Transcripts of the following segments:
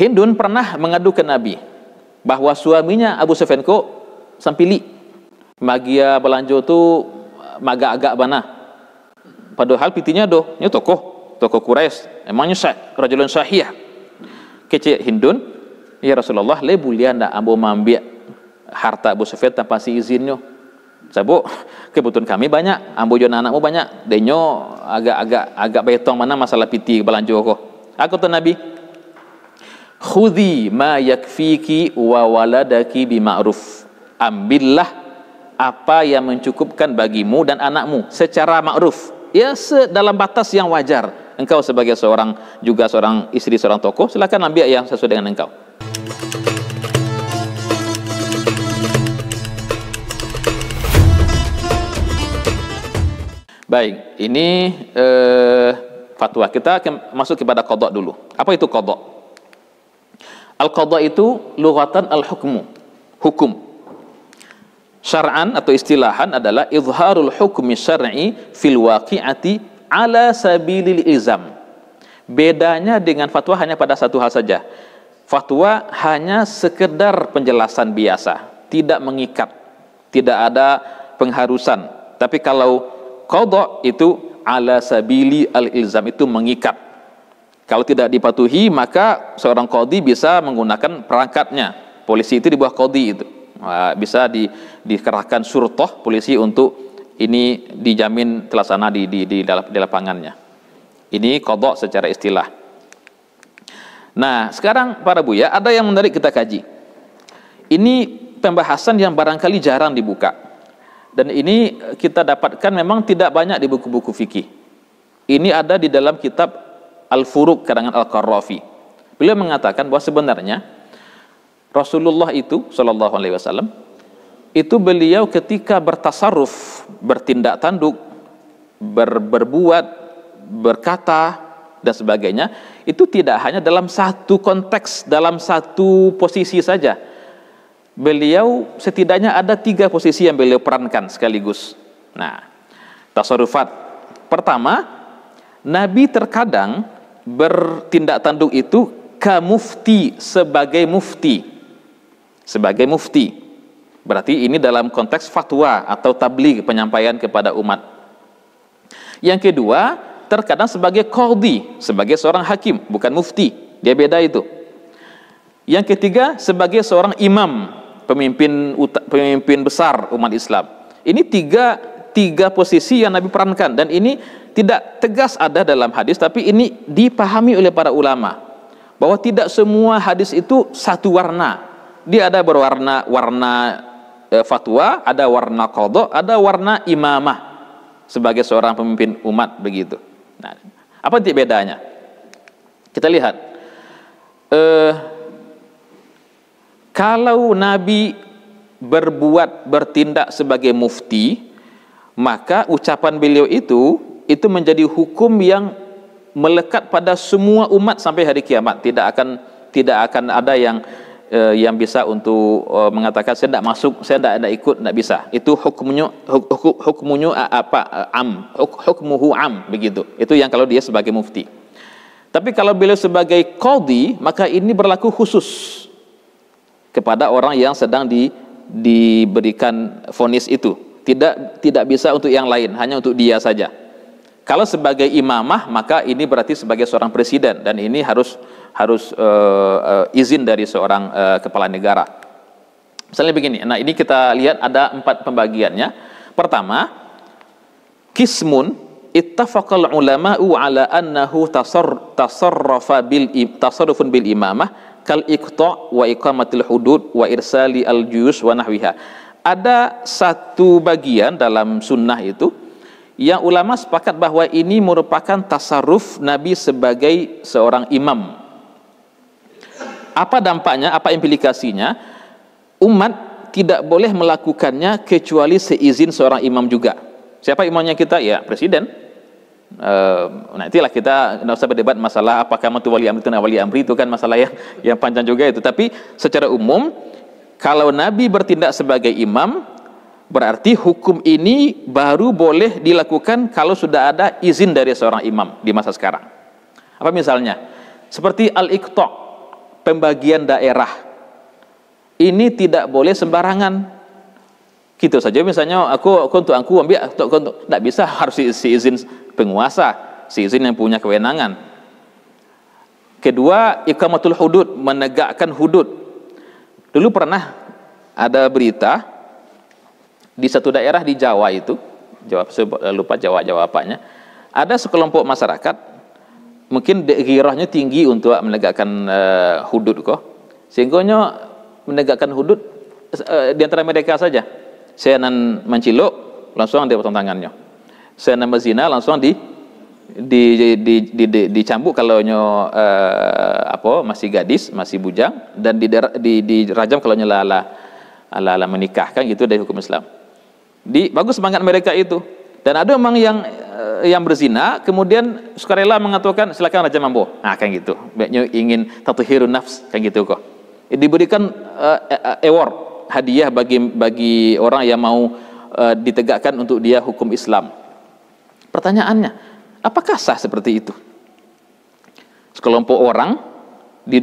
Hindun pernah mengadu ke Nabi bahwa suaminya Abu Sufyan ko sampili magia belanja tu agak-agak bana. Padahal pitinya nya tokoh Quraisy, emangnya rajulun sahih. Kece Hindun, ya Rasulullah, le bulian dak ambo mambia harta Abu Sufyan tanpa si izinnya. Sabu kebutuhan kami banyak, ambo jo anakmu banyak, denyo agak betong mana masalah piti belanja ko. Aku tuh Nabi, khudhi ma yakfiki wa waladaki bima'ruf. Ambillah apa yang mencukupkan bagimu dan anakmu secara ma'ruf. Ya, dalam batas yang wajar. Engkau sebagai seorang istri seorang tokoh, silakan ambil yang sesuai dengan engkau. Baik, ini fatwa. Kita masuk kepada qadha dulu. Apa itu qadha? Al-qadha itu lughatan al-hukmu, hukum. Syar'an atau istilahan adalah izharul hukmi syar'i fil waqi'ati ala sabilil ilzam. Bedanya dengan fatwa hanya pada satu hal saja. Fatwa hanya sekedar penjelasan biasa, tidak mengikat, tidak ada pengharusan. Tapi kalau qadha itu ala sabili al-ilzam, itu mengikat. Kalau tidak dipatuhi, maka seorang qadhi bisa menggunakan perangkatnya. Polisi itu di bawah qadhi itu. Bisa dikerahkan surtoh polisi untuk ini dijamin terlaksana di lapangannya. Ini qadha secara istilah. Nah, sekarang para buya, ada yang menarik kita kaji. Ini pembahasan yang barangkali jarang dibuka. Dan ini kita dapatkan memang tidak banyak di buku-buku fikih. Ini ada di dalam kitab Al-Furuq karangan Al-Qarrafi. Beliau mengatakan bahwa sebenarnya Rasulullah itu sallallahu alaihi wasallam itu beliau ketika bertasarruf, bertindak tanduk, berbuat, berkata dan sebagainya, itu tidak hanya dalam satu konteks, dalam satu posisi saja. Beliau setidaknya ada 3 posisi yang beliau perankan sekaligus. Nah, tasarrufat. Pertama, Nabi terkadang bertindak tanduk itu mufti, sebagai mufti. Sebagai mufti. Berarti ini dalam konteks fatwa atau tabligh, penyampaian kepada umat. Yang kedua, terkadang sebagai qadhi, sebagai seorang hakim, bukan mufti. Dia beda itu. Yang ketiga, sebagai seorang imam, pemimpin besar umat Islam. Ini tiga posisi yang Nabi perankan, dan ini tidak tegas ada dalam hadis, tapi ini dipahami oleh para ulama bahwa tidak semua hadis itu satu warna. Dia ada berwarna fatwa, ada warna qadha, ada warna imamah sebagai seorang pemimpin umat, begitu. Nah, apa titik bedanya? Kita lihat. Kalau Nabi bertindak sebagai mufti, maka ucapan beliau itu menjadi hukum yang melekat pada semua umat sampai hari kiamat. Tidak akan ada yang bisa untuk mengatakan saya tidak masuk, saya tidak ikut, tidak bisa. Itu hukmunya hukmuhu am, begitu. Itu yang kalau dia sebagai mufti. Tapi kalau beliau sebagai qadhi, maka ini berlaku khusus kepada orang yang sedang diberikan vonis itu. Tidak bisa untuk yang lain, hanya untuk dia saja. Kalau sebagai imamah, maka ini berarti sebagai seorang presiden, dan ini harus izin dari seorang kepala negara. Misalnya begini. Nah, ini kita lihat ada 4 pembagiannya. Pertama, qismun ittafaqal ulama'u ala annahu tasarrufun bil imamah kal iqta' wa iqamatil hudud wa irsali al juyus wa nahwiha. Ada satu bagian dalam sunnah itu yang ulama sepakat bahwa ini merupakan tasarruf Nabi sebagai seorang imam. Apa dampaknya, apa implikasinya? Umat tidak boleh melakukannya kecuali seizin seorang imam juga. Siapa imamnya kita? Ya, presiden. Nantilah kita tidak usah berdebat masalah apakah itu wali amri, itu wali amri, itu kan masalah yang panjang juga itu. Tapi secara umum, kalau Nabi bertindak sebagai imam, berarti hukum ini baru boleh dilakukan kalau sudah ada izin dari seorang imam di masa sekarang. Apa misalnya? Seperti al-iqta', pembagian daerah ini tidak boleh sembarangan. Gitu saja misalnya aku untuk aku ambil untuk tidak bisa, harus si izin penguasa, si izin yang punya kewenangan. Kedua, iqamatul hudud, menegakkan hudud. Dulu pernah ada berita di satu daerah di Jawa itu, lupa Jawa apanya, ada sekelompok masyarakat mungkin ghirahnya tinggi untuk menegakkan hudud kok, sehingga menegakkan hudud di antara mereka saja. Saya nan menciluk langsung dipotong tangannya. Saya nan berzina langsung dicambuk kalau masih gadis, masih bujang, dan dirajam kalau ala menikahkan, gitu dari hukum Islam. Bagus semangat mereka itu. Dan ada memang yang berzina kemudian sukarela mengatakan silakan rajam ambo. Nah, kan gitu. Banyak ingin tathhirun nafs, kan gitu kok. Diberikan award, hadiah bagi orang yang mau ditegakkan untuk dia hukum Islam. Pertanyaannya, apakah sah seperti itu? Sekelompok orang di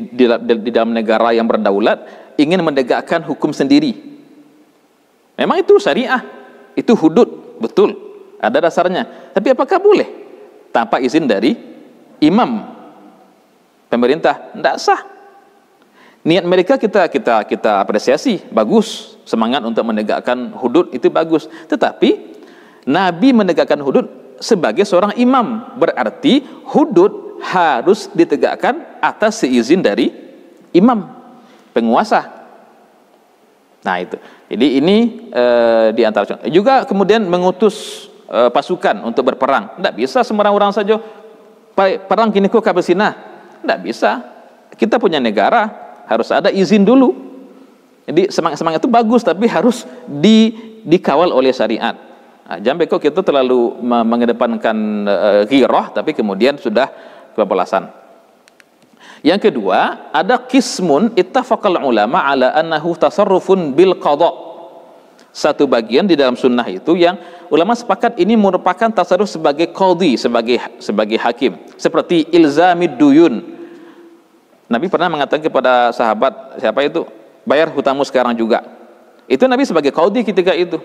dalam negara yang berdaulat ingin menegakkan hukum sendiri. Memang itu syariah, itu hudud, betul, ada dasarnya. Tapi apakah boleh tanpa izin dari imam pemerintah? Tidak sah. Niat mereka kita apresiasi, bagus, semangat untuk menegakkan hudud itu bagus. Tetapi Nabi menegakkan hudud sebagai seorang imam, berarti hudud harus ditegakkan atas seizin dari imam penguasa. Nah itu. Jadi ini di antara contoh. Juga kemudian mengutus pasukan untuk berperang. Tidak bisa sembarang orang saja perang kini kok kabesina. Tidak bisa. Kita punya negara, harus ada izin dulu. Jadi semangat itu bagus, tapi harus dikawal oleh syariat. Nah, jangan kok kita terlalu mengedepankan ghirah, tapi kemudian sudah kebablasan. Yang kedua, ada qismun ittafaqal ulama ala annahu tasarrufun bil qada. Satu bagian di dalam sunnah itu yang ulama sepakat ini merupakan tasarruf sebagai qadhi, sebagai hakim, seperti ilzamid duyun. Nabi pernah mengatakan kepada sahabat, siapa itu? Bayar hutangmu sekarang juga. Itu Nabi sebagai qadhi ketika itu.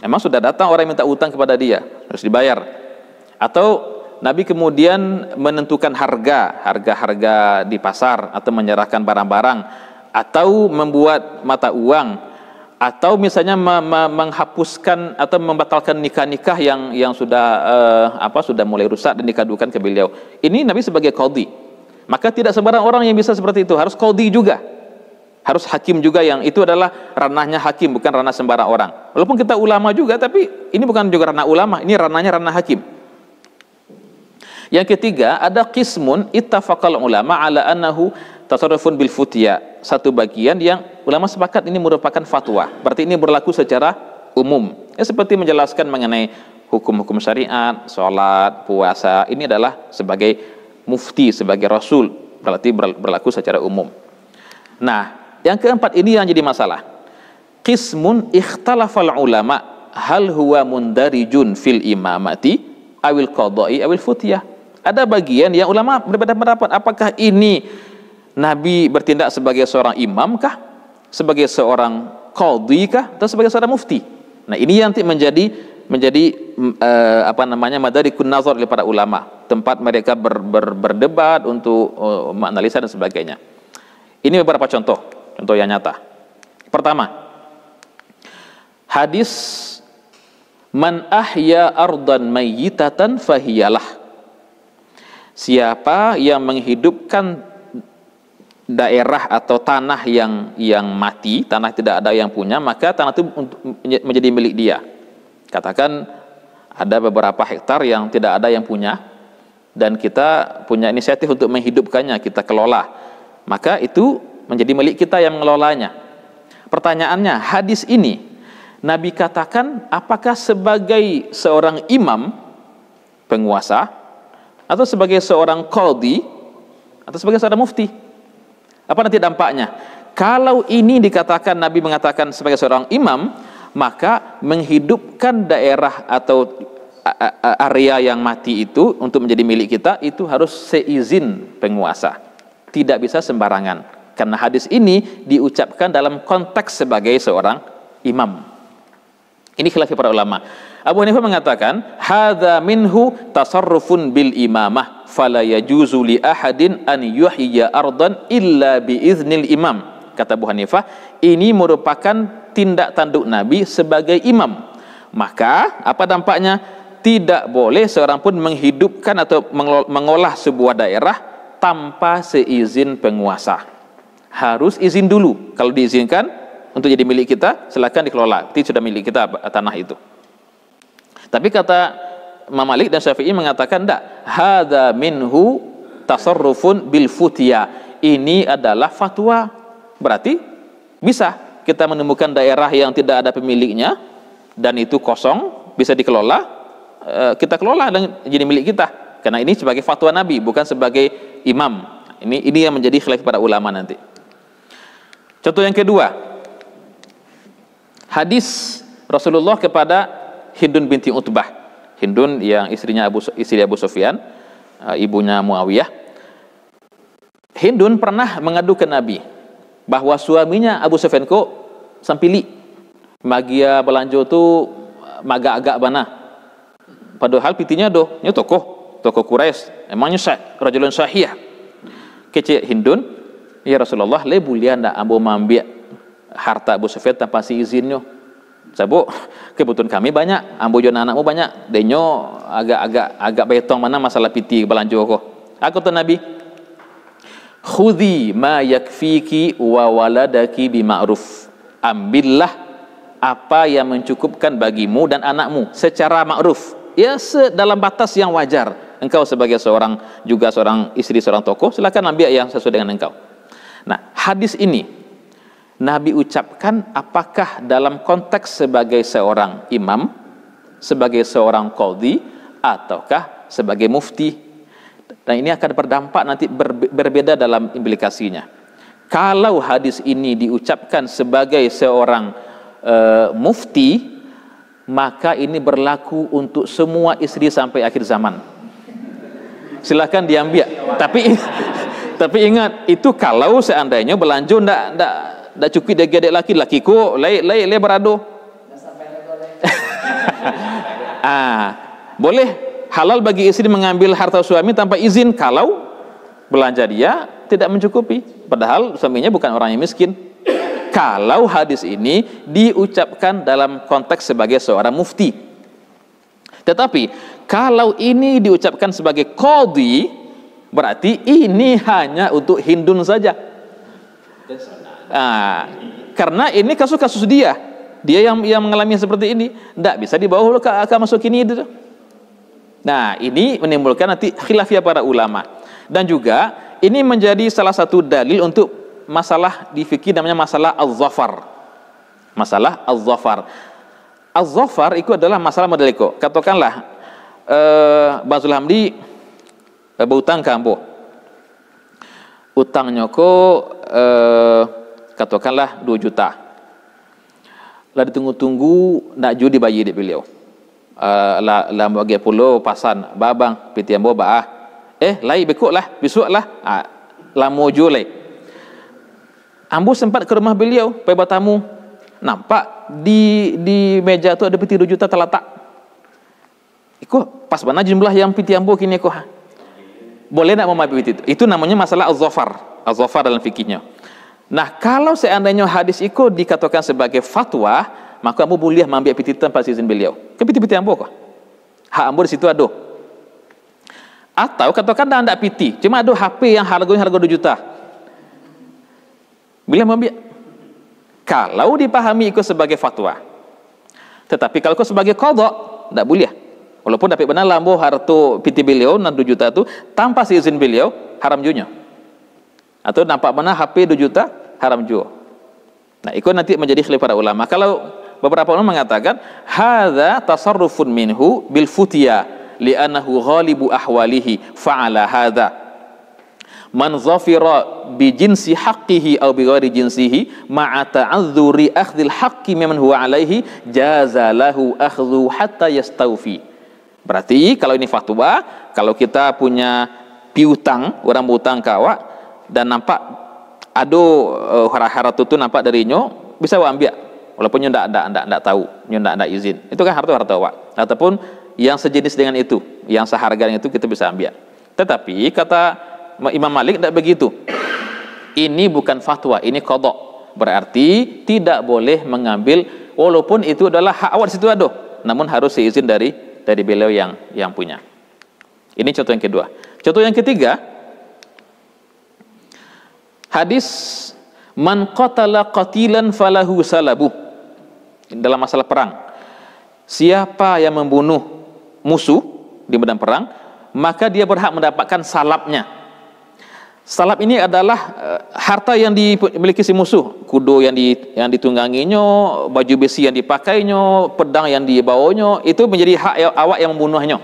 Memang sudah datang orang yang minta hutang kepada dia, harus dibayar. Atau Nabi kemudian menentukan harga di pasar, atau menyerahkan barang-barang, atau membuat mata uang, atau misalnya menghapuskan atau membatalkan nikah-nikah yang sudah mulai rusak dan dikadukan ke beliau. Ini Nabi sebagai qadhi. Maka tidak sembarang orang yang bisa seperti itu, harus qadhi juga, harus hakim juga, yang itu adalah ranahnya hakim, bukan ranah sembarang orang. Walaupun kita ulama juga, tapi ini bukan juga ranah ulama, ini ranahnya ranah hakim. Yang ketiga, ada qismun ittafaqal ulama ala annahu tasarrufun bil futya. Satu bagian yang ulama sepakat ini merupakan fatwa, berarti ini berlaku secara umum. Ya, seperti menjelaskan mengenai hukum-hukum syariat, sholat, puasa, ini adalah sebagai mufti, sebagai rasul, berarti berlaku secara umum. Nah, yang keempat ini yang jadi masalah. Qismun ikhtalafal ulama hal huwa mundarijun fil imamati awil qada'i awil futiyah. Ada bagian yang ulama berbeda pendapat, apakah ini Nabi bertindak sebagai seorang imam kah, sebagai seorang qadhi kah, atau sebagai seorang mufti. Nah, ini yang menjadi madarikun nazar oleh para ulama, tempat mereka berdebat untuk menganalisa dan sebagainya. Ini beberapa contoh yang nyata. Pertama, hadis man ahya ardan mayyitatan fahiyalah. Siapa yang menghidupkan daerah atau tanah yang mati, tanah tidak ada yang punya, maka tanah itu menjadi milik dia. Katakan ada beberapa hektar yang tidak ada yang punya, dan kita punya inisiatif untuk menghidupkannya, kita kelola, maka itu menjadi milik kita yang mengelolanya. Pertanyaannya, hadis ini Nabi katakan apakah sebagai seorang imam penguasa, atau sebagai seorang qadhi, atau sebagai seorang mufti? Apa nanti dampaknya? Kalau ini dikatakan Nabi mengatakan sebagai seorang imam, maka menghidupkan daerah atau area yang mati itu untuk menjadi milik kita, itu harus seizin penguasa. Tidak bisa sembarangan. Karena hadis ini diucapkan dalam konteks sebagai seorang imam. Ini khilaf para ulama. Abu Hanifah mengatakan, hadza minhu tasarrufun bil imamah, fala yajuzu li ahadin an yuhyiya ardan illa bi iznil imam. Kata Abu Hanifah, ini merupakan tindak tanduk Nabi sebagai imam. Maka apa dampaknya? Tidak boleh seorang pun menghidupkan atau mengolah sebuah daerah tanpa seizin penguasa. Harus izin dulu. Kalau diizinkan untuk jadi milik kita, silakan dikelola. Itu sudah milik kita tanah itu. Tapi kata Imam Malik dan Syafi'i mengatakan tidak. Hadza minhu tasarrufun bil futya. Ini adalah fatwa. Berarti bisa kita menemukan daerah yang tidak ada pemiliknya dan itu kosong, bisa dikelola, kita kelola dan jadi milik kita. Karena ini sebagai fatwa Nabi, bukan sebagai imam. Ini yang menjadi khilaf para ulama nanti. Contoh yang kedua, hadis Rasulullah kepada Hindun binti Utbah. Hindun yang istri Abu Sufyan, ibunya Muawiyah. Hindun pernah mengadu ke Nabi bahwa suaminya Abu Sufyan kok sampili magia belanjo tu agak-agak bana. Padahal pitinya nya tokoh Quraisy. Emangnya rajulun syahiyah. Kece Hindun, ya Rasulullah, le bulia ndak ambo mambia harta Abu Sufyan tanpa si izinnya. Sabo kebutuhan kami banyak, ambo jon anakmu banyak. Denyo agak betong mana masalah piti belanjo kok. Aku tuh Nabi, khudhi ma yakfiki wa waladaki bima'ruf. Ambillah apa yang mencukupkan bagimu dan anakmu secara ma'ruf. Ya, dalam batas yang wajar. Engkau sebagai seorang istri seorang tokoh, silakan ambil yang sesuai dengan engkau. Nah, hadis ini Nabi ucapkan apakah dalam konteks sebagai seorang imam, sebagai seorang qadhi, ataukah sebagai mufti. Dan ini akan berdampak nanti berbeda dalam implikasinya. Kalau hadis ini diucapkan sebagai seorang mufti, maka ini berlaku untuk semua istri sampai akhir zaman. Silakan diambil. Tapi ingat, itu kalau seandainya belanjo ndak cukup dia gedek laki-lakiku le berado. Boleh halal bagi istri mengambil harta suami tanpa izin kalau belanja dia tidak mencukupi, padahal suaminya bukan orang yang miskin. Kalau hadis ini diucapkan dalam konteks sebagai seorang mufti. Tetapi kalau ini diucapkan sebagai qadhi, berarti ini hanya untuk Hindun saja. Karena ini kasus-kasus dia yang mengalami seperti ini, tidak bisa dibawa ke masuk ini itu. Nah, ini menimbulkan nanti khilafiyah para ulama. Dan juga ini menjadi salah satu dalil untuk masalah di fikih namanya masalah az-zafar. Masalah az-zafar. Az-zafar itu adalah masalah model itu. Katakanlah Bazul Hamdi berutang ke ambo. Utangnya katakanlah 2 juta. Lah ditunggu-tunggu nak judi bayi di beliau. La bagi pulau pasan babang piti ambo baah. Lai bekuk lah, besok lah. La mojo lai. Ambo sempat ke rumah beliau, pergi bertamu. Nampak di meja tu ada peti 2 juta terletak. Iko pas mana jumlah yang piti ambo kini ko. Boleh nak memahami itu? Itu namanya masalah az-zafar. Az-zafar dalam fikihnya. Nah, kalau seandainya hadis itu dikatakan sebagai fatwa, maka ambo boleh mengambil piti tanpa izin beliau. Ke piti-piti ambo kok. Hak ambo di situ ada. Atau katakan anda piti, cuma ada HP yang harga 2 juta. Bila mengambil? Kalau dipahami itu sebagai fatwa. Tetapi kalau itu sebagai qadha, tidak boleh. Walaupun dapat benar lambo harta piti beliau 2 juta itu tanpa izin beliau, haram juga. Atau nampak benar HP 2 juta, haram juga. Nah, itu nanti menjadi khilaf para ulama. Kalau beberapa ulama mengatakan hadza tasarrufun minhu bil futya li'annahu ghalibu ahwalihi fa'ala hadza man zafira bi jinsi haqqihi aw bi ghairi jinsihi ma'a ta'azzuri akhdhil haqqi mimman huwa alaihi jaza lahu akhdhu hatta yastawfi. Berarti kalau ini fatwa, kalau kita punya piutang, orang berutang ke awak, dan nampak ado harta tu nampak darinya, bisa awak ambil walaupun nyo ndak tahu, nyo ndak izin. Itu kan harta awak. Ataupun yang sejenis dengan itu, yang seharga dengan itu kita bisa ambil. Tetapi kata Imam Malik tidak begitu. Ini bukan fatwa, ini qada. Berarti tidak boleh mengambil walaupun itu adalah hak awak di situ ada, namun harus seizin dari beliau yang punya. Ini contoh yang kedua. Contoh yang ketiga, hadis man qatala qatilan falahu salabu. Dalam masalah perang, siapa yang membunuh musuh di medan perang, maka dia berhak mendapatkan salabnya. Salab ini adalah harta yang dimiliki si musuh, kudo yang ditungganginya, baju besi yang dipakainya, pedang yang dibawanya, itu menjadi hak awak yang membunuhnya.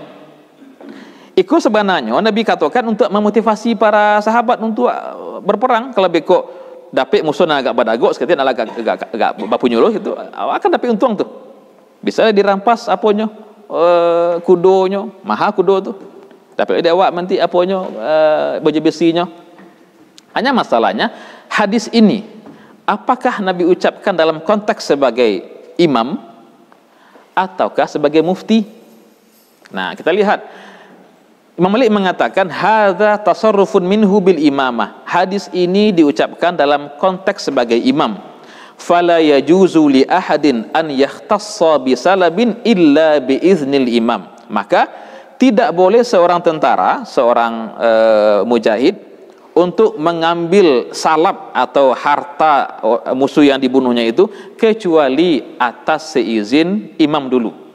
Itu sebenarnya Nabi katakan untuk memotivasi para sahabat untuk berperang. Kalau bekok dapat musuh nak agak badagok sekali, nak agak bapunyuluh itu, awak akan dapat untung tu. Bisa dirampas apanya, kudonya, mahal kudo tu. Tapi dia awak nanti apanya, baju besinya. Hanya masalahnya hadis ini, apakah Nabi ucapkan dalam konteks sebagai imam ataukah sebagai mufti? Nah, kita lihat. Imam Malik mengatakan hadza tasarrufun minhu bil imamah. Hadis ini diucapkan dalam konteks sebagai imam. Fala yajuzu li ahadin an yakhtassa bi salabin illa bi iznil imam. Maka tidak boleh seorang tentara, seorang mujahid untuk mengambil salab atau harta musuh yang dibunuhnya itu kecuali atas seizin imam dulu.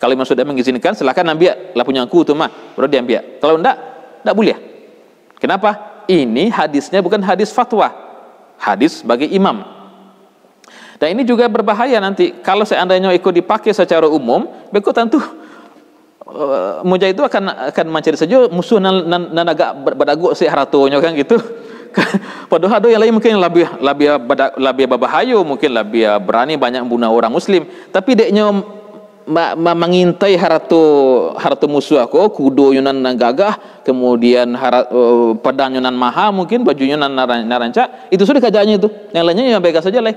Kalau imam sudah mengizinkan, silakan ambil lah punya aku tu mah, baru dia ambil. Kalau enggak boleh. Kenapa? Ini hadisnya bukan hadis fatwa, hadis bagi imam. Dan ini juga berbahaya nanti kalau seandainya ikut dipakai secara umum, beko tentu mujahid itu akan mencari saja musuh nan agak berdaguk si haratonya kan gitu. Padahal ada yang lain mungkin lebih berbahaya, mungkin lebih berani banyak membunuh orang muslim, tapi deknya mengintai harta musuh aku, kudo yunan gagah, kemudian pedang yunan maha, mungkin baju yunan narancak, itu sudah kerjaannya itu. Yang lainnya yang baik saja lah.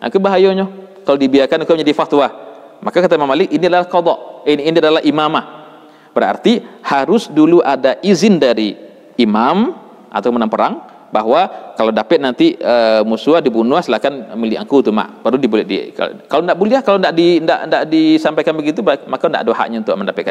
Aku bahayanya kalau dibiarkan itu menjadi fatwa. Maka kata Imam Malik, ini adalah qada, ini adalah imamah. Berarti harus dulu ada izin dari imam atau menang perang, bahwa kalau dapat nanti musuh dibunuh, silakan milik aku tu mak, baru diboleh kalau tidak boleh, kalau tidak disampaikan begitu, maka tidak ada haknya untuk mendapatkan.